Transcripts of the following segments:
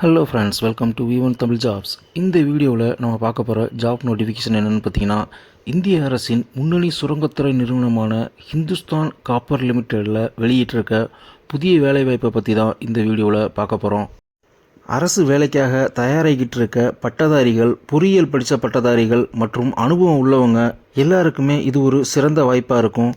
Hello friends, welcome to V1 Tamil jobs. இந்த வீடியோவில் நம்ம பார்க்க போகிற ஜாப் நோட்டிஃபிகேஷன் என்னென்னு பார்த்தீங்கன்னா, இந்திய அரசின் முன்னணி சுரங்கத்துறை நிறுவனமான ஹிந்துஸ்தான் காப்பர் லிமிடெடில் வெளியிட்டிருக்க புதிய வேலைவாய்ப்பை பற்றி தான் இந்த வீடியோவில் பார்க்க போகிறோம். அரசு வேலைக்காக தயாராகிட்டு இருக்க பட்டதாரிகள், பொறியியல் படித்த பட்டதாரிகள் மற்றும் அனுபவம் உள்ளவங்க எல்லாருக்குமே இது ஒரு சிறந்த வாய்ப்பாக இருக்கும்.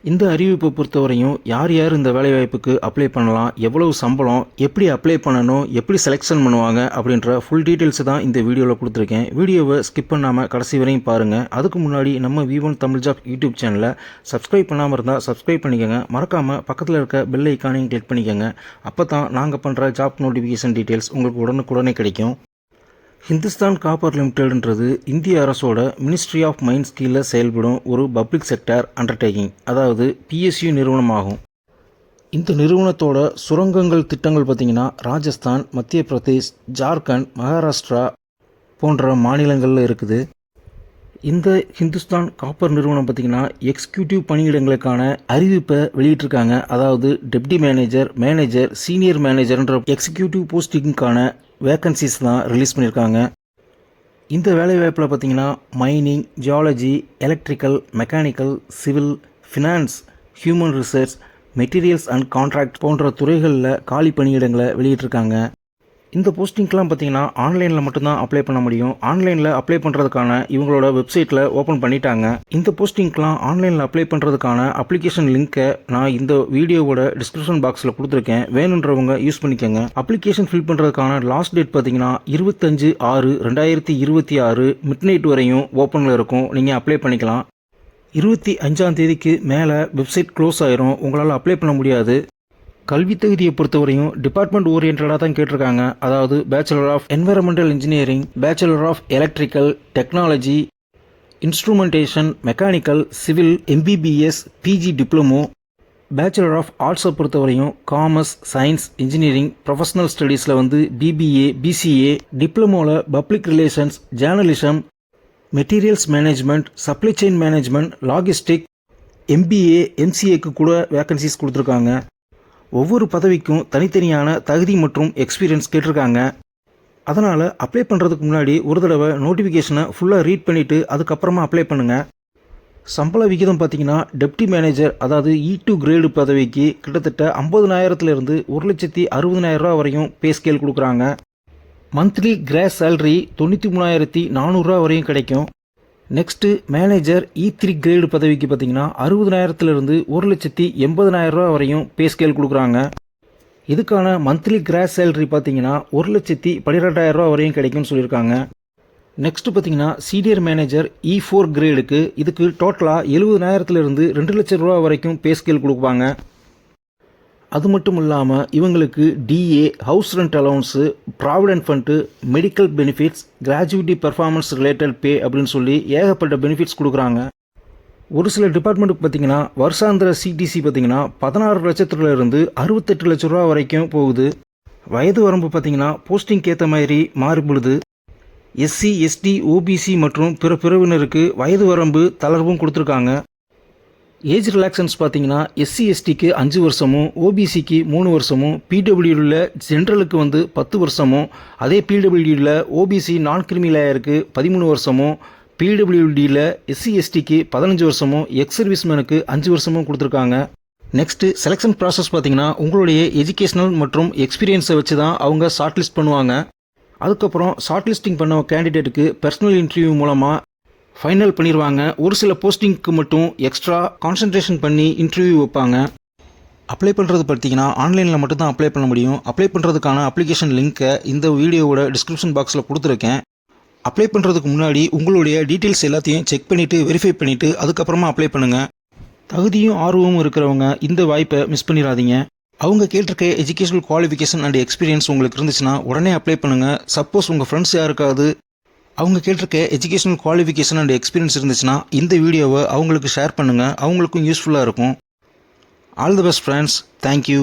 இந்த அறிவிப்பை பொறுத்தவரையும் யார் யார் இந்த வேலைவாய்ப்புக்கு அப்ளை பண்ணலாம், எவ்வளவு சம்பளம், எப்படி அப்ளை பண்ணணும், எப்படி செலெக்ஷன் பண்ணுவாங்க அப்படின்ற ஃபுல் டீட்டெயில்ஸ் தான் இந்த வீடியோவில் கொடுத்துருக்கேன். வீடியோவை ஸ்கிப் பண்ணாமல் கடைசி வரையும் பாருங்கள். அதுக்கு முன்னாடி நம்ம V1 தமிழ் ஜாப் யூடியூப் சேனலை சப்ஸ்கிரைப் பண்ணாமல் இருந்தால் சப்ஸ்கிரைப் பண்ணிக்கோங்க. மறக்காமல் பக்கத்தில் இருக்க பெல் ஐக்கானையும் கிளிக் பண்ணிக்கோங்க. அப்போ தான் நாங்கள் பண்ணுற ஜாப் நோட்டிஃபிகேஷன் டீட்டெயில்ஸ் உங்களுக்கு உடனுக்குடனே கிடைக்கும். ஹிந்துஸ்தான் காப்பர் லிமிடெட்ன்றது இந்திய அரசோட மினிஸ்ட்ரி ஆஃப் மைன்ஸ் கீழே செயல்படும் ஒரு பப்ளிக் செக்டார் அண்டர்டேக்கிங், அதாவது PSU நிறுவனமாகும். இந்த நிறுவனத்தோட சுரங்கங்கள் திட்டங்கள் பார்த்திங்கன்னா ராஜஸ்தான், மத்திய பிரதேஷ், ஜார்க்கண்ட், மகாராஷ்டிரா போன்ற மாநிலங்களில் இருக்குது. இந்த ஹிந்துஸ்தான் காப்பர் நிறுவனம் பார்த்திங்கன்னா எக்ஸிக்யூட்டிவ் பணியிடங்களுக்கான அறிவிப்பை வெளியிட்டிருக்காங்க. அதாவது டெப்டி மேனேஜர், மேனேஜர், சீனியர் மேனேஜர்ன்ற எக்ஸிக்யூட்டிவ் போஸ்டிங்கான வேக்கன்சிஸ் தான் ரிலீஸ் பண்ணியிருக்காங்க. இந்த வேலைவாய்ப்பில் பார்த்திங்கன்னா mining, geology, electrical, mechanical, civil, finance, human research, materials and contract போன்ற துறைகளில் காலி பணியிடங்களை வெளியிட்டிருக்காங்க. இந்த போஸ்டிங்க்கெலாம் பார்த்திங்கன்னா ஆன்லைனில் மட்டும்தான் அப்ளை பண்ண முடியும். ஆன்லைனில் அப்ளை பண்ணுறதுக்கான இவங்களோட வெப்சைட்டில் ஓப்பன் பண்ணிட்டாங்க. இந்த போஸ்டிங்க்கெலாம் ஆன்லைனில் அப்ளை பண்ணுறதுக்கான அப்ளிகேஷன் லிங்க்கை நான் இந்த வீடியோவோட டிஸ்கிரிப்ஷன் பாக்ஸில் கொடுத்துருக்கேன். வேணுன்றவங்க யூஸ் பண்ணிக்கோங்க. அப்ளிகேஷன் ஃபில் பண்ணுறதுக்கான லாஸ்ட் டேட் பார்த்திங்கன்னா 25/6/2026 மிட்நைட் வரையும் ஓப்பனில் இருக்கும். நீங்கள் அப்ளை பண்ணிக்கலாம். 25ஆம் தேதிக்கு மேலே வெப்சைட் க்ளோஸ் ஆயிரும். உங்களால் அப்ளை பண்ண முடியாது. கல்வி தகுதியை பொறுத்தவரையும் டிபார்ட்மெண்ட் ஓரியன்டாக தான் கேட்டிருக்காங்க. அதாவது bachelor of environmental engineering, bachelor of electrical technology, instrumentation, mechanical, civil, MBBS, PG diploma. Bachelor of ஆர்ட்ஸை பொறுத்தவரையும் காமர்ஸ், சயின்ஸ், இன்ஜினியரிங், ப்ரொஃபஷனல் ஸ்டடீஸில் BBA, BCA, டிப்ளமோவில் public relations, journalism, materials management, supply chain management, logistic, MBA, MCAக்கு கூட vacancies கொடுத்துருக்காங்க. ஒவ்வொரு பதவிக்கும் தனித்தனியான தகுதி மற்றும் எக்ஸ்பீரியன்ஸ் கேட்டிருக்காங்க. அதனால் அப்ளை பண்ணுறதுக்கு முன்னாடி ஒரு தடவை நோட்டிஃபிகேஷனை ஃபுல்லாக ரீட் பண்ணிவிட்டு அதுக்கப்புறமா அப்ளை பண்ணுங்கள். சம்பள விகிதம் பார்த்திங்கன்னா டெப்டி மேனேஜர், அதாவது E2 கிரேடு பதவிக்கு கிட்டத்தட்ட 50,000லேருந்து 1,60,000 வரையும் பே ஸ்கேல் கொடுக்குறாங்க. மந்த்லி கிராஸ் சேலரி 93,400 வரையும் கிடைக்கும். நெக்ஸ்ட்டு மேனேஜர் E3 கிரேடு பதவிக்கு பார்த்திங்கன்னா 60,000லேருந்து 1,80,000 வரையும் பே ஸ்கேல் கொடுக்குறாங்க. இதுக்கான மந்த்லி கிராஸ் சேலரி பார்த்திங்கன்னா 1,12,000 வரையும் கிடைக்கும்னு சொல்லியிருக்காங்க. நெக்ஸ்ட்டு பார்த்திங்கன்னா சீனியர் மேனேஜர் E4 கிரேடுக்கு இதுக்கு டோட்டலாக 70,000லேருந்து 2,00,000 வரைக்கும் பே ஸ்கேல் கொடுப்பாங்க. அது மட்டும் இல்லாமல் இவங்களுக்கு DA, house rent allowance, provident fund, medical benefits, gratuity performance related pay அப்படின்னு சொல்லி ஏகப்பட்ட பெனிஃபிட்ஸ் கொடுக்குறாங்க. ஒரு சில டிபார்ட்மெண்ட்டுக்கு பார்த்திங்கன்னா வருஷாந்திர CTC பார்த்திங்கன்னா 16 லட்சத்துலேருந்து 68 லட்ச ரூபா வரைக்கும் போகுது. வயது வரம்பு பார்த்திங்கன்னா போஸ்டிங்க்கு ஏற்ற மாதிரி மாறுபடுது. SC, ST, OBC மற்றும் பிற பிரிவினருக்கு வயது வரம்பு தளர்வும் கொடுத்துருக்காங்க. ஏஜ் ரிலாக்ஷன்ஸ் பார்த்திங்கன்னா SC, STக்கு 5 வருஷமும், OBCக்கு 3 வருஷமும், PWDயில் ஜென்ரலுக்கு 10 வருஷமும், அதே PWDயில் OBC நான் கிரிமி லேயருக்கு 13 வருஷமும், PWDயில் SC, STக்கு 15 வருஷமும், எக்ஸ் சர்வீஸ்மேனுக்கு 5 வருஷமும் கொடுத்துருக்காங்க. நெக்ஸ்ட்டு செலெக்ஷன் ப்ராசஸ் பார்த்திங்கன்னா உங்களுடைய எஜுகேஷனல் மற்றும் எக்ஸ்பீரியன்ஸை வச்சு தான் அவங்க ஷார்ட் லிஸ்ட் பண்ணுவாங்க. அதுக்கப்புறம் ஷார்ட் லிஸ்டிங் பண்ண கேண்டிடேட்டுக்கு பர்சனல் இன்டர்வியூ மூலமாக ஃபைனல் பண்ணிடுவாங்க. ஒரு சில போஸ்டிங்க்கு மட்டும் எக்ஸ்ட்ரா கான்சன்ட்ரேஷன் பண்ணி இன்டர்வியூ வைப்பாங்க. அப்ளை பண்ணுறது பார்த்திங்கன்னா ஆன்லைனில் மட்டும்தான் அப்ளை பண்ண முடியும். அப்ளை பண்ணுறதுக்கான அப்ளிகேஷன் லிங்க்கை இந்த வீடியோவோட டிஸ்கிரிப்ஷன் பாக்ஸில் கொடுத்துருக்கேன். அப்ளை பண்ணுறதுக்கு முன்னாடி உங்களுடைய டீட்டெயில்ஸ் எல்லாத்தையும் செக் பண்ணிவிட்டு வெரிஃபை பண்ணிவிட்டு அதுக்கப்புறமா அப்ளை பண்ணுங்கள். தகுதியும் ஆர்வமும் இருக்கிறவங்க இந்த வாய்ப்பை மிஸ் பண்ணிடாதீங்க. அவங்க கேட்டிருக்க எஜுகேஷனல் குவாலிஃபிகேஷன் அண்ட் எக்ஸ்பீரியன்ஸ் உங்களுக்கு இருந்துச்சுன்னா உடனே அப்ளை பண்ணுங்கள். சப்போஸ் உங்கள் ஃப்ரெண்ட்ஸ் யாருக்காவது அவங்க கேட்டிருக்க எஜுகேஷனல் குவாலிஃபிகேஷன் அண்ட் எக்ஸ்பீரியன்ஸ் இருந்துச்சுன்னா இந்த வீடியோவை அவங்களுக்கு ஷேர் பண்ணுங்கள். அவங்களுக்கும் யூஸ்ஃபுல்லாக இருக்கும். All the best friends. Thank you.